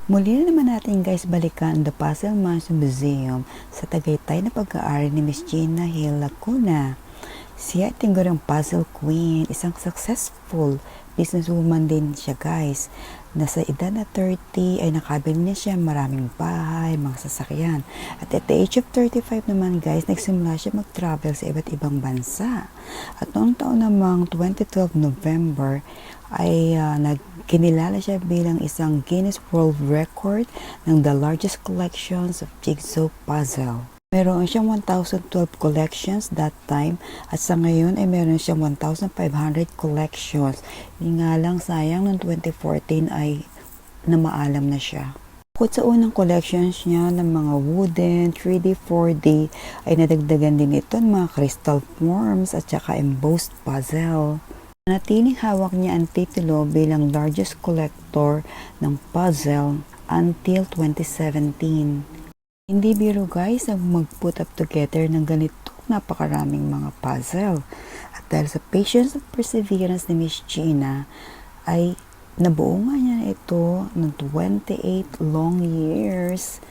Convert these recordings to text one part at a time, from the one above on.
Muli na naman natin guys balikan the Puzzle Mansion Museum sa Tagaytay na pag-aari ni Miss Gina Hill Lacuna. Siya ay tinggurang puzzle queen, isang successful businesswoman din siya guys. Nasa edad na 30 ay nakabili niya siya maraming bahay, mga sasakyan. At at the age of 35 naman guys, nagsimula siya mag-travel sa iba't ibang bansa. At noong taon namang 2012 November, ay kinilala siya bilang isang Guinness World Record ng the largest collections of jigsaw puzzle. Meron siyang 1,012 collections that time at sa ngayon ay meron siyang 1,500 collections. Yung nga lang sayang noong 2014 ay namaalam na siya. Bukod sa unang collections niya ng mga wooden, 3D, 4D ay nadagdagan din ito ng mga crystal forms at saka embossed puzzle. Natiling hawak niya ang titulo bilang largest collector ng puzzle until 2017. Hindi biro guys ang mag-put up together ng ganito napakaraming mga puzzle. At dahil sa patience at perseverance ni Miss Gina, ay nabuo nga niya ito ng 28 long years.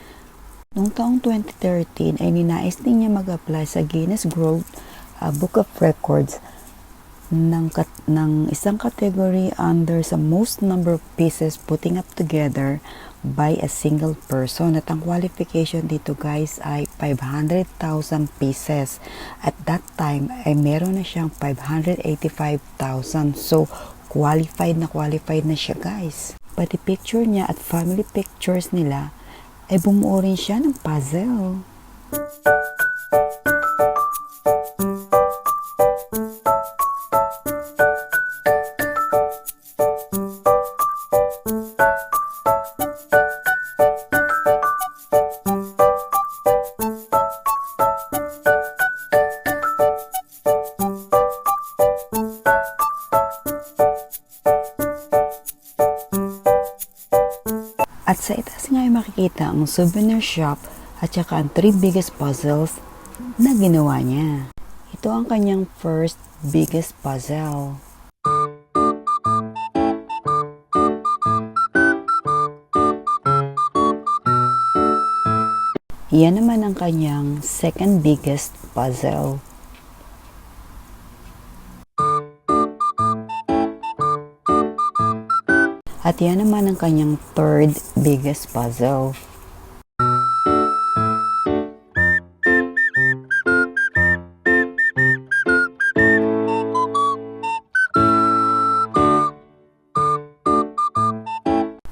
Noong taong 2013 ay ninais din niya mag-apply sa Guinness World Book of Records ng isang category under sa most number of pieces putting up together by a single person. At ang qualification dito guys ay 500,000 pieces. At that time ay meron na siyang 585,000. So qualified na siya guys. Pati picture niya at family pictures nila ay bumuo rin siya ng puzzle. At sa itaas nga ay makikita ang souvenir shop at saka ang 3 biggest puzzles na ginawa niya. Ito ang kanyang first biggest puzzle. Yan naman ang kanyang second biggest puzzle. At yan naman ang kanyang third biggest puzzle.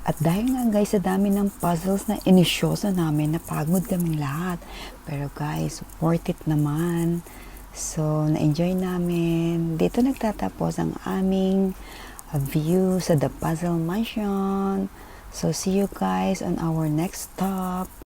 At dahil nga guys sa dami ng puzzles na inisyoso namin, napagod kaming lahat. Pero guys, worth it naman. So, na-enjoy namin. Dito nagtatapos ang aming view sa The Puzzle Mansion. So, see you guys on our next stop.